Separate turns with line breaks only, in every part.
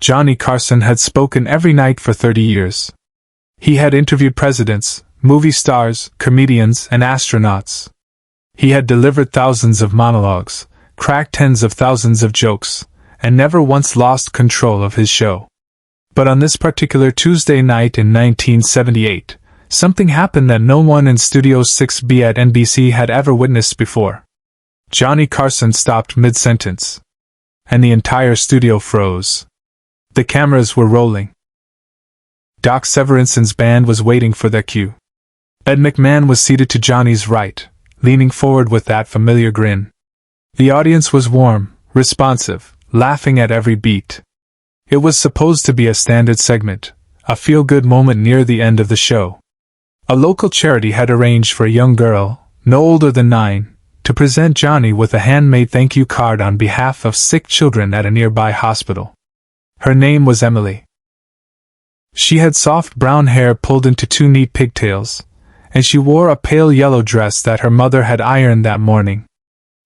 Johnny Carson had spoken every night for 30 years. He had interviewed presidents, movie stars, comedians, and astronauts. He had delivered thousands of monologues, cracked tens of thousands of jokes, and never once lost control of his show. But on this particular Tuesday night in 1978, something happened that no one in Studio 6B at NBC had ever witnessed before. Johnny Carson stopped mid-sentence. And the entire studio froze. The cameras were rolling. Doc Severinson's band was waiting for their cue. Ed McMahon was seated to Johnny's right, leaning forward with that familiar grin. The audience was warm, responsive, laughing at every beat. It was supposed to be a standard segment, a feel-good moment near the end of the show. A local charity had arranged for a young girl, no older than 9, to present Johnny with a handmade thank you card on behalf of sick children at a nearby hospital. Her name was Emily. She had soft brown hair pulled into 2 neat pigtails, and she wore a pale yellow dress that her mother had ironed that morning.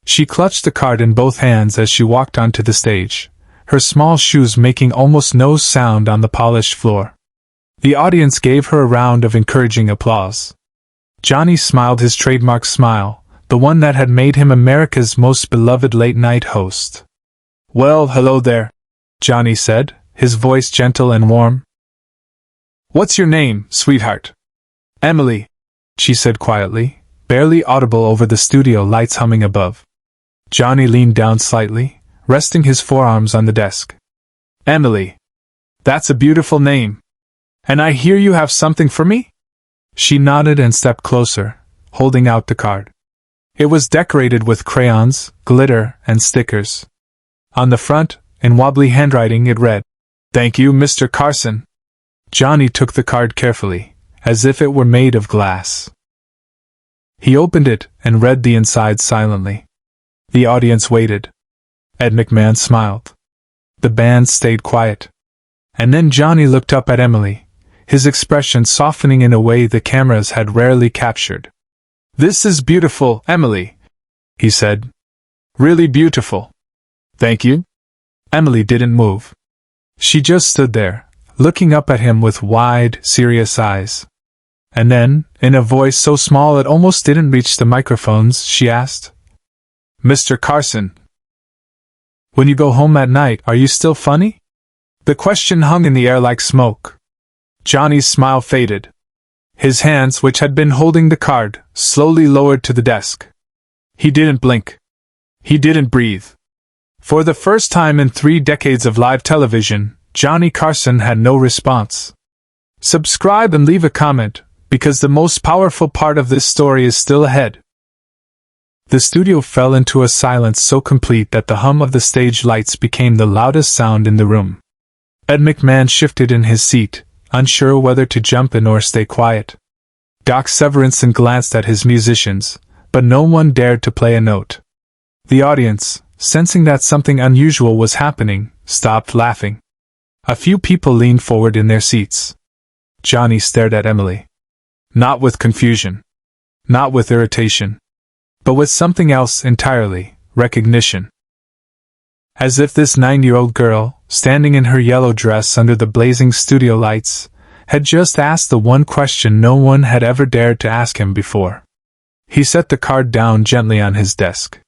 She clutched the card in both hands as she walked onto the stage, her small shoes making almost no sound on the polished floor. The audience gave her a round of encouraging applause. Johnny smiled his trademark smile, the one that had made him America's most beloved late-night host. "Well, hello there," Johnny said, his voice gentle and warm. "What's your name, sweetheart?" "Emily," she said quietly, barely audible over the studio lights humming above. Johnny leaned down slightly, resting his forearms on the desk. "Emily. That's a beautiful name. And I hear you have something for me?" She nodded and stepped closer, holding out the card. It was decorated with crayons, glitter, and stickers. On the front, in wobbly handwriting, it read, "Thank you, Mr. Carson." Johnny took the card carefully, as if it were made of glass. He opened it and read the inside silently. The audience waited. Ed McMahon smiled. The band stayed quiet. And then Johnny looked up at Emily, his expression softening in a way the cameras had rarely captured. "This is beautiful, Emily," he said. "Really beautiful." "Thank you." Emily didn't move. She just stood there, looking up at him with wide, serious eyes. And then, in a voice so small it almost didn't reach the microphones, she asked, "Mr. Carson, when you go home at night, are you still funny?" The question hung in the air like smoke. Johnny's smile faded. His hands, which had been holding the card, slowly lowered to the desk. He didn't blink. He didn't breathe. For the first time in 3 decades of live television, Johnny Carson had no response. Subscribe and leave a comment, because the most powerful part of this story is still ahead. The studio fell into a silence so complete that the hum of the stage lights became the loudest sound in the room. Ed McMahon shifted in his seat, unsure whether to jump in or stay quiet. Doc Severinson glanced at his musicians, but no one dared to play a note. The audience, sensing that something unusual was happening, stopped laughing. A few people leaned forward in their seats. Johnny stared at Emily. Not with confusion. Not with irritation. But with something else entirely, recognition. As if this 9-year-old girl, standing in her yellow dress under the blazing studio lights, had just asked the one question no one had ever dared to ask him before. He set the card down gently on his desk.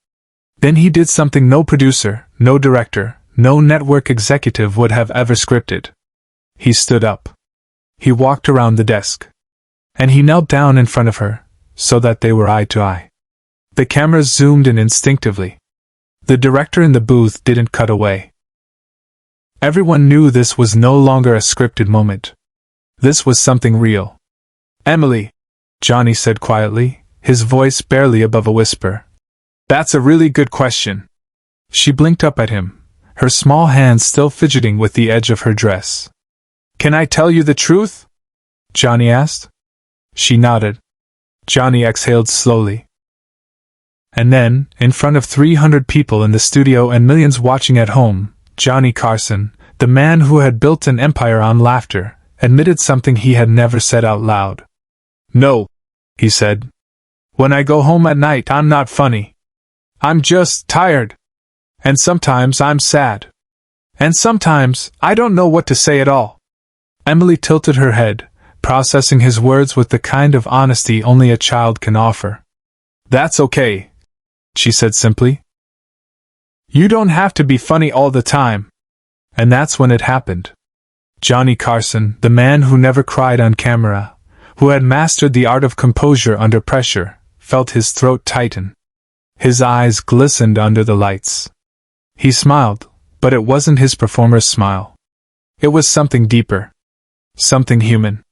Then he did something no producer, no director, no network executive would have ever scripted. He stood up. He walked around the desk. And he knelt down in front of her, so that they were eye to eye. The cameras zoomed in instinctively. The director in the booth didn't cut away. Everyone knew this was no longer a scripted moment. This was something real. "Emily," Johnny said quietly, his voice barely above a whisper. "That's a really good question." She blinked up at him, her small hands still fidgeting with the edge of her dress. "Can I tell you the truth?" Johnny asked. She nodded. Johnny exhaled slowly. And then, in front of 300 people in the studio and millions watching at home, Johnny Carson, the man who had built an empire on laughter, admitted something he had never said out loud. "No," he said. "When I go home at night, I'm not funny. I'm just tired. And sometimes I'm sad. And sometimes, I don't know what to say at all. Emily tilted her head, processing his words with the kind of honesty only a child can offer. That's okay, she said simply. You don't have to be funny all the time. And that's when it happened. Johnny Carson, the man who never cried on camera, who had mastered the art of composure under pressure, felt his throat tighten. His eyes glistened under the lights. He smiled, but it wasn't his performer's smile. It was something deeper. Something human.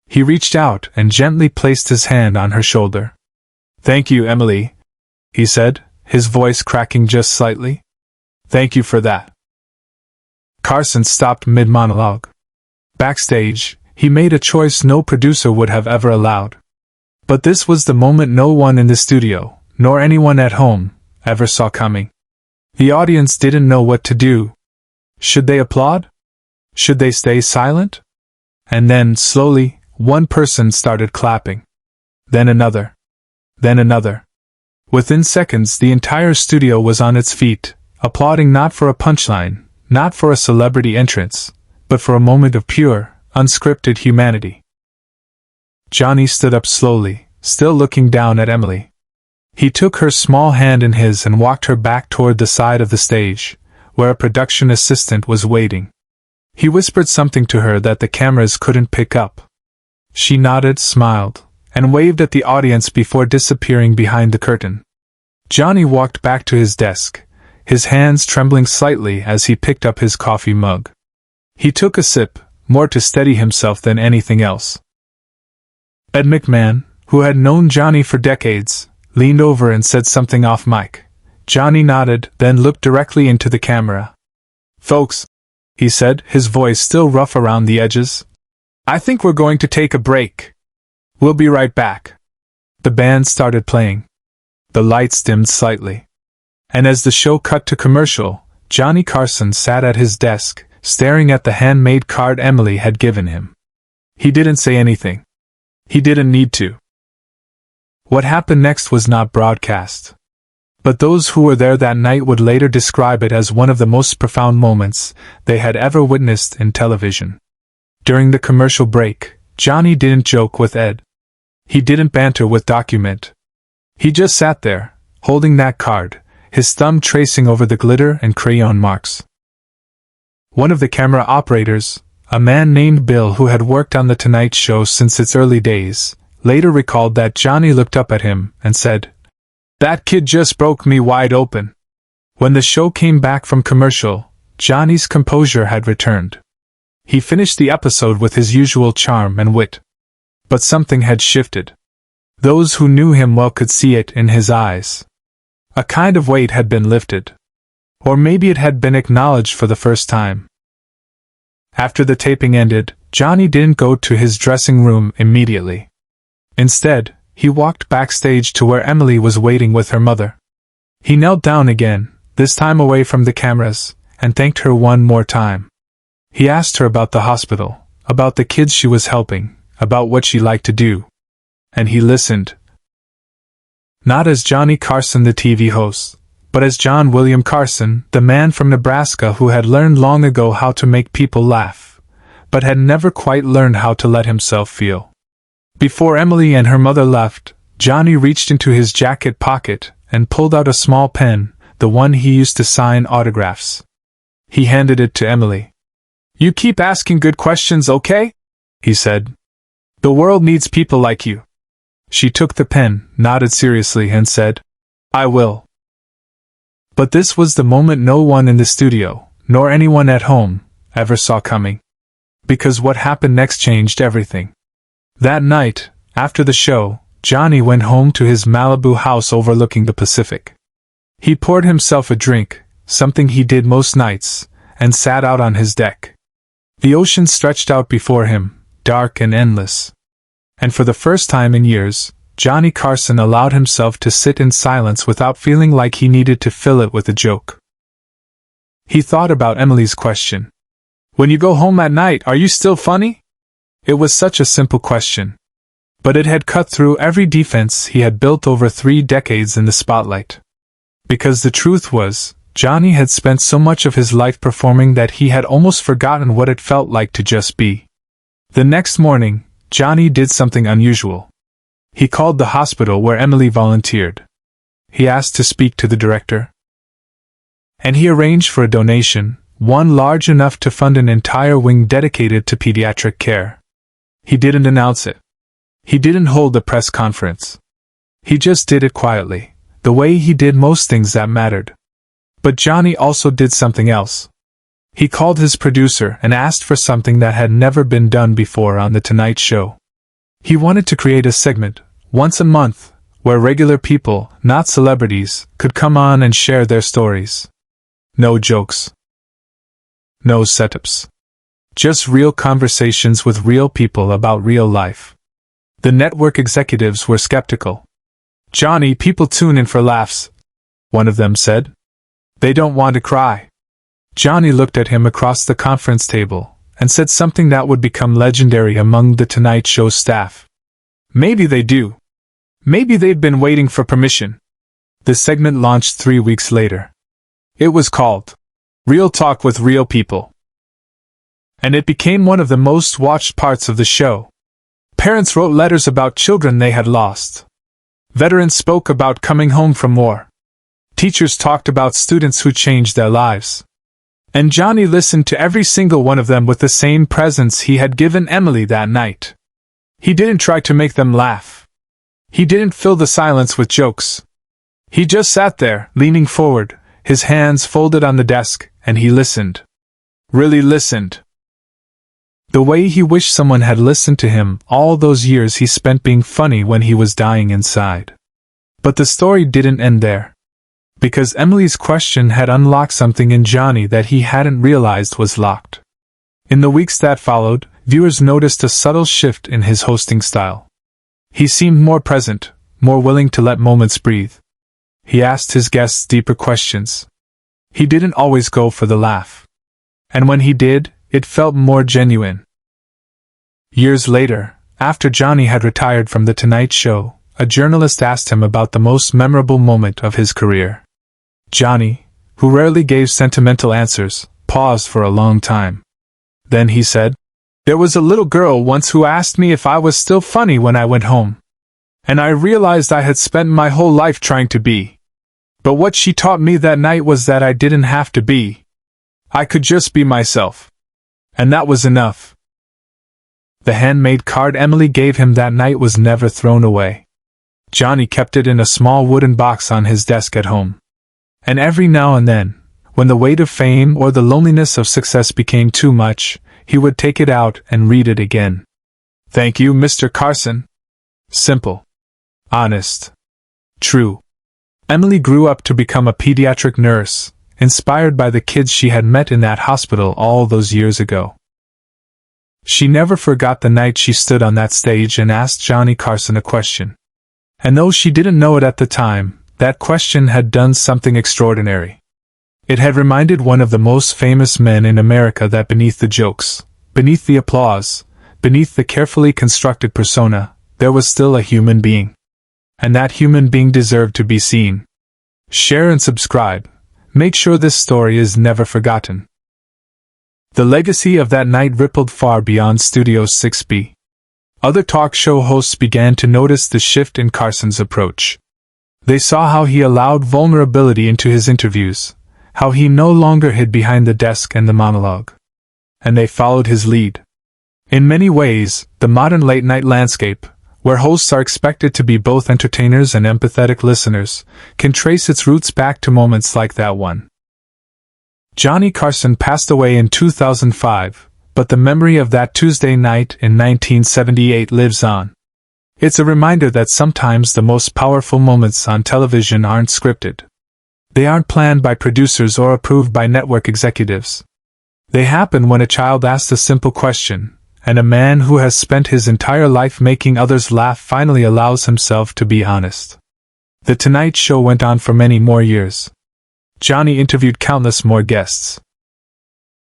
He reached out and gently placed his hand on her shoulder. Thank you, Emily, he said, his voice cracking just slightly. Thank you for that. Carson stopped mid-monologue. Backstage, he made a choice no producer would have ever allowed. But this was the moment no one in the studio, nor anyone at home, ever saw coming. The audience didn't know what to do. Should they applaud? Should they stay silent? And then, slowly, one person started clapping. Then another. Then another. Within seconds, the entire studio was on its feet, applauding not for a punchline, not for a celebrity entrance, but for a moment of pure, unscripted humanity. Johnny stood up slowly, still looking down at Emily. He took her small hand in his and walked her back toward the side of the stage, where a production assistant was waiting. He whispered something to her that the cameras couldn't pick up. She nodded, smiled, and waved at the audience before disappearing behind the curtain. Johnny walked back to his desk, his hands trembling slightly as he picked up his coffee mug. He took a sip, more to steady himself than anything else. Ed McMahon, who had known Johnny for decades, leaned over and said something off mic. Johnny nodded, then looked directly into the camera. Folks, he said, his voice still rough around the edges, I think we're going to take a break. We'll be right back. The band started playing. The lights dimmed slightly. And as the show cut to commercial, Johnny Carson sat at his desk, staring at the handmade card Emily had given him. He didn't say anything. He didn't need to. What happened next was not broadcast. But those who were there that night would later describe it as one of the most profound moments they had ever witnessed in television. During the commercial break, Johnny didn't joke with Ed. He didn't banter with Document. He just sat there, holding that card, his thumb tracing over the glitter and crayon marks. One of the camera operators, a man named Bill who had worked on The Tonight Show since its early days, later recalled that Johnny looked up at him and said, "That kid just broke me wide open." When the show came back from commercial, Johnny's composure had returned. He finished the episode with his usual charm and wit. But something had shifted. Those who knew him well could see it in his eyes. A kind of weight had been lifted. Or maybe it had been acknowledged for the first time. After the taping ended, Johnny didn't go to his dressing room immediately. Instead, he walked backstage to where Emily was waiting with her mother. He knelt down again, this time away from the cameras, and thanked her one more time. He asked her about the hospital, about the kids she was helping, about what she liked to do. And he listened. Not as Johnny Carson, the TV host, but as John William Carson, the man from Nebraska who had learned long ago how to make people laugh, but had never quite learned how to let himself feel. Before Emily and her mother left, Johnny reached into his jacket pocket and pulled out a small pen, the one he used to sign autographs. He handed it to Emily. "You keep asking good questions, okay?" he said. "The world needs people like you." She took the pen, nodded seriously, and said, "I will." But this was the moment no one in the studio, nor anyone at home, ever saw coming. Because what happened next changed everything. That night, after the show, Johnny went home to his Malibu house overlooking the Pacific. He poured himself a drink, something he did most nights, and sat out on his deck. The ocean stretched out before him, dark and endless. And for the first time in years, Johnny Carson allowed himself to sit in silence without feeling like he needed to fill it with a joke. He thought about Emily's question. "When you go home at night, are you still funny?" It was such a simple question. But it had cut through every defense he had built over 3 decades in the spotlight. Because the truth was, Johnny had spent so much of his life performing that he had almost forgotten what it felt like to just be. The next morning, Johnny did something unusual. He called the hospital where Emily volunteered. He asked to speak to the director. And he arranged for a donation, one large enough to fund an entire wing dedicated to pediatric care. He didn't announce it. He didn't hold a press conference. He just did it quietly, the way he did most things that mattered. But Johnny also did something else. He called his producer and asked for something that had never been done before on The Tonight Show. He wanted to create a segment, once a month, where regular people, not celebrities, could come on and share their stories. No jokes. No setups. Just real conversations with real people about real life. The network executives were skeptical. "Johnny, people tune in for laughs," one of them said. "They don't want to cry." Johnny looked at him across the conference table and said something that would become legendary among the Tonight Show staff. "Maybe they do. Maybe they've been waiting for permission." The segment launched 3 weeks later. It was called Real Talk with Real People. And it became one of the most watched parts of the show. Parents wrote letters about children they had lost. Veterans spoke about coming home from war. Teachers talked about students who changed their lives. And Johnny listened to every single one of them with the same presence he had given Emily that night. He didn't try to make them laugh. He didn't fill the silence with jokes. He just sat there, leaning forward, his hands folded on the desk, and he listened. Really listened. The way he wished someone had listened to him all those years he spent being funny when he was dying inside. But the story didn't end there. Because Emily's question had unlocked something in Johnny that he hadn't realized was locked. In the weeks that followed, viewers noticed a subtle shift in his hosting style. He seemed more present, more willing to let moments breathe. He asked his guests deeper questions. He didn't always go for the laugh. And when he did, it felt more genuine. Years later, after Johnny had retired from The Tonight Show, a journalist asked him about the most memorable moment of his career. Johnny, who rarely gave sentimental answers, paused for a long time. Then he said, "There was a little girl once who asked me if I was still funny when I went home. And I realized I had spent my whole life trying to be. But what she taught me that night was that I didn't have to be. I could just be myself. And that was enough." The handmade card Emily gave him that night was never thrown away. Johnny kept it in a small wooden box on his desk at home. And every now and then, when the weight of fame or the loneliness of success became too much, he would take it out and read it again. "Thank you, Mr. Carson." Simple. Honest. True. Emily grew up to become a pediatric nurse, inspired by the kids she had met in that hospital all those years ago. She never forgot the night she stood on that stage and asked Johnny Carson a question. And though she didn't know it at the time, that question had done something extraordinary. It had reminded one of the most famous men in America that beneath the jokes, beneath the applause, beneath the carefully constructed persona, there was still a human being. And that human being deserved to be seen. Share and subscribe. Make sure this story is never forgotten. The legacy of that night rippled far beyond Studio 6B. Other talk show hosts began to notice the shift in Carson's approach. They saw how he allowed vulnerability into his interviews, how he no longer hid behind the desk and the monologue. And they followed his lead. In many ways, the modern late-night landscape, where hosts are expected to be both entertainers and empathetic listeners, can trace its roots back to moments like that one. Johnny Carson passed away in 2005, but the memory of that Tuesday night in 1978 lives on. It's a reminder that sometimes the most powerful moments on television aren't scripted. They aren't planned by producers or approved by network executives. They happen when a child asks a simple question, and a man who has spent his entire life making others laugh finally allows himself to be honest. The Tonight Show went on for many more years. Johnny interviewed countless more guests.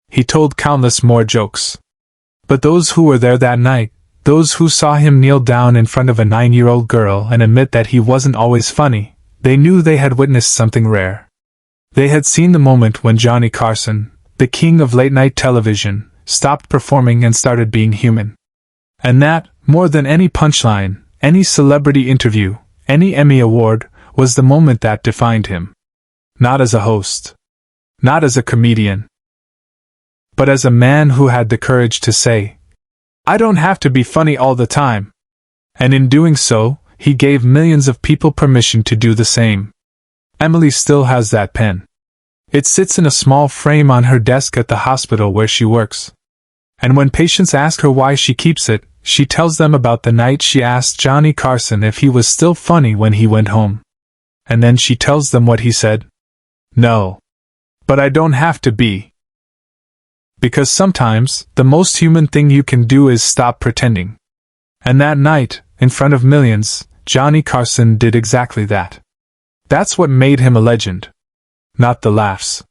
He told countless more jokes. But those who were there that night, those who saw him kneel down in front of a 9-year-old girl and admit that he wasn't always funny, they knew they had witnessed something rare. They had seen the moment when Johnny Carson, the king of late-night television, stopped performing and started being human. And that, more than any punchline, any celebrity interview, any Emmy award, was the moment that defined him. Not as a host. Not as a comedian. But as a man who had the courage to say, "I don't have to be funny all the time." And in doing so, he gave millions of people permission to do the same. Emily still has that pen. It sits in a small frame on her desk at the hospital where she works. And when patients ask her why she keeps it, she tells them about the night she asked Johnny Carson if he was still funny when he went home. And then she tells them what he said. "No. But I don't have to be." Because sometimes, the most human thing you can do is stop pretending. And that night, in front of millions, Johnny Carson did exactly that. That's what made him a legend. Not the laughs.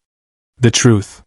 The truth.